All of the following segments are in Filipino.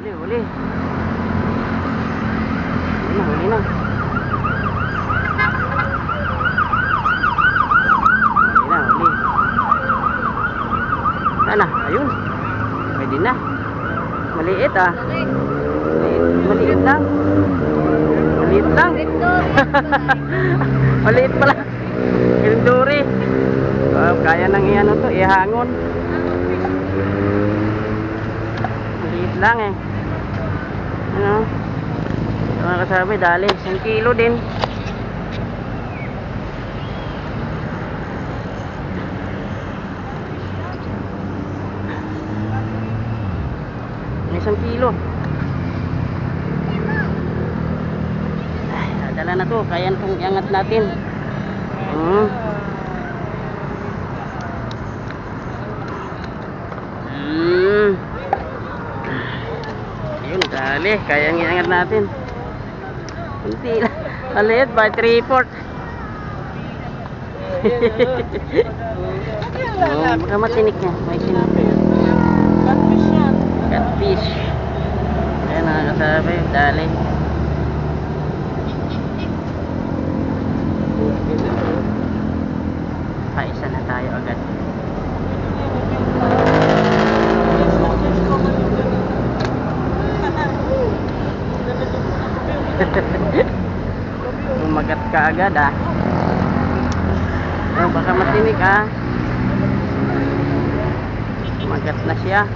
Huli, huli. Huli na, huli na. Huli na, huli. Sana, ayun. Pwede na. Maliit ah. Maliit lang. Maliit lang. Maliit pala. Gilduri. Kaya nang iano to, ihangon. Maliit lang eh. Ano? Mga kasabi, dali. 1 kilo din. May 1 kilo. Ay, nadala na to. Kaya itong iangat natin. Ayun, dali. Kaya iangat natin. Kunti lang. Maliit ba? 3/4. Baka matinik niya. May tinik. Catfish yan. Catfish. Ayan, nakakasabi. Dali. Paisa na tayo agad. Umagat ka agad ah. Oh, baka matinik ah. Umagat na siya.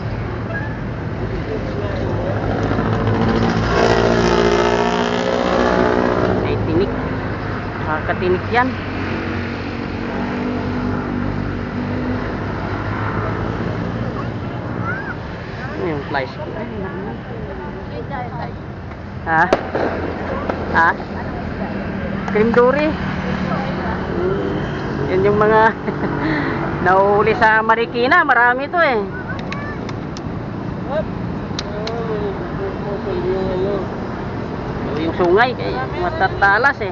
Ay tinik. Nakakatinik yan. Ano yung flies ko? Ha? Ha? Cream dory. Yan yung mga nauuli sa Marikina. Marami to eh. Yung sungay kaya matatalas eh.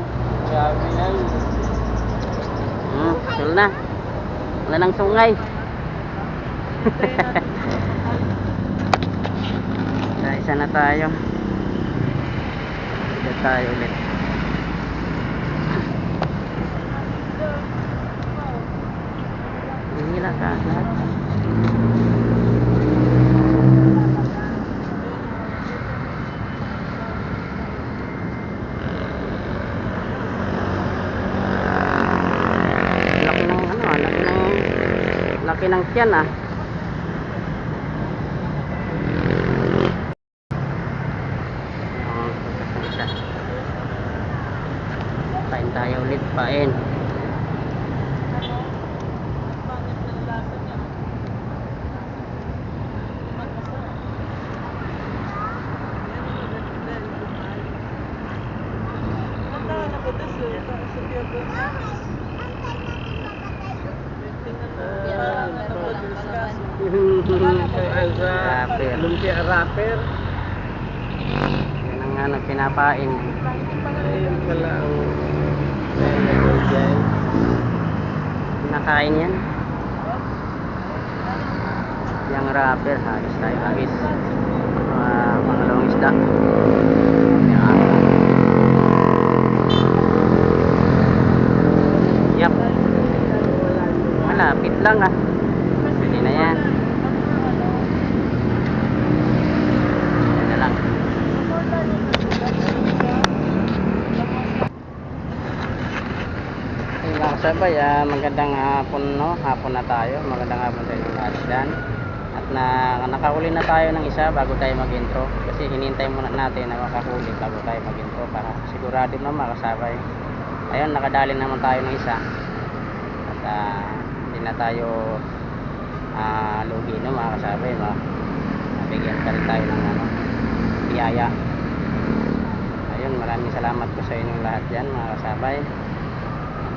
Sul na. Wala nang sungay. Isa na tayo. Isa tayo ulit. Hila ka lahat. Laki ng ano, laki ng tiyan ah. Pain tayo ulit, pain. Rapper. Lumpia rapper. Yan ang ano, pinapain. Ayun pala ang dyan. Nakain yan. Yung rapper, hagis tayo, hagis. Mga lawang isda. Yan. Yap. Malapit lang ah. Pwede na yan. Yan na lang. Mga kasabay, magandang hapon, no? Hapon na tayo. Magandang hapon sa inyong lahat dyan. At nakahuli na tayo ng isa bago tayo mag-intro. Kasi hinintay muna natin na makahuli bago tayo mag-intro para sigurado na mga kasabay. Ayun, nakadali naman tayo ng isa. At hindi na tayo lugi, no mga kasabay. Nabigyan pa rin tayo ng ano, biyaya. Ayun, maraming salamat po sa inyong lahat dyan mga kasabay.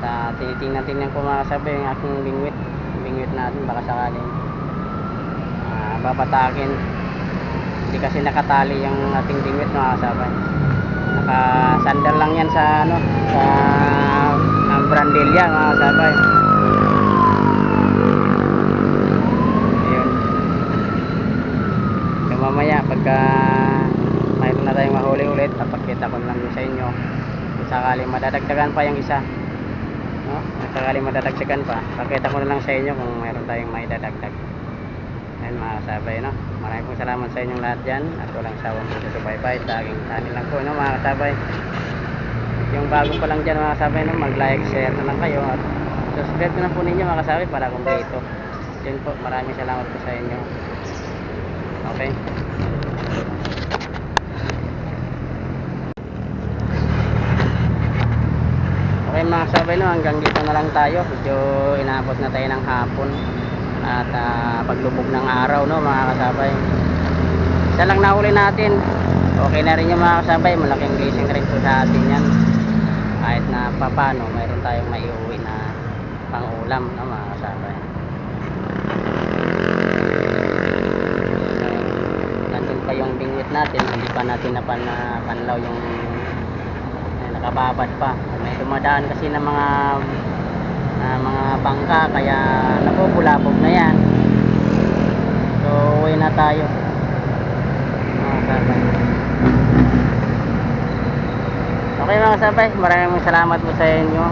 At tinitingnan ko mga kasabay yung aking bingwit natin, baka sakaling babatakin. Hindi kasi nakatali yung ating bingwit mga kasabay. Nakasandal lang yan sa ano, sa brandilya mga kasabay. Ayun. So mamaya pagka Napakita ko lang sa inyo kung sakaling madadagdagan pa yung isa, no? Kung sakaling madadagdagan pa, pakita ko na lang sa inyo kung mayroon tayong may dadagdag. Ayun mga kasabay, no? Maraming pong salamat sa inyong lahat dyan at walang sawang po sa subaybay sa aking channel lang po, no mga kasabay. Yung bago pa lang dyan mga kasabay, no? Mag like, share na lang kayo at subscribe na po ninyo mga kasabay para kumpleto. Yun po, maraming salamat po sa inyo. Okay. Okay mga kasabay, no? Hanggang dito na lang tayo. Medyo inabot na tayo ng hapon at paglubog ng araw, no mga kasabay. Isa lang nahuli natin, okay na rin yung mga kasabay. Malaking blessing rin po sa atin yan. Kahit na papano mayroon tayong maiuwi na pang-ulam, no mga kasabay. Nandun pa yung bingwit natin, hindi pa natin napanlaw yung nakababad pa. May dumadaan kasi ng mga bangka, kaya napupulabog na yan. So uwi na tayo mga kasabay. Okay mga kasabay, maraming salamat po sa inyo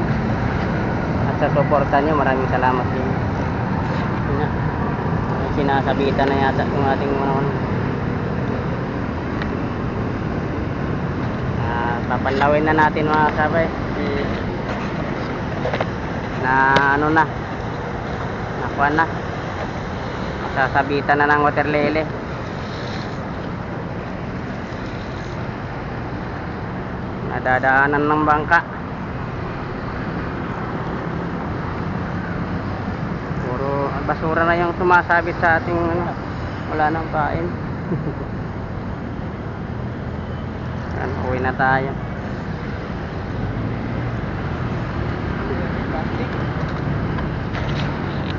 at sa suporta nyo. Maraming salamat din. Sinasabitan na yata yung ating papanlawin na natin mga kasabay na ano na nakuha na, sasabitan na ng water lily. Nadadaanan ng bangka, puro basura na yung sumasabit sa ating wala nang pain. Yan, uwi na tayo.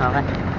Okay.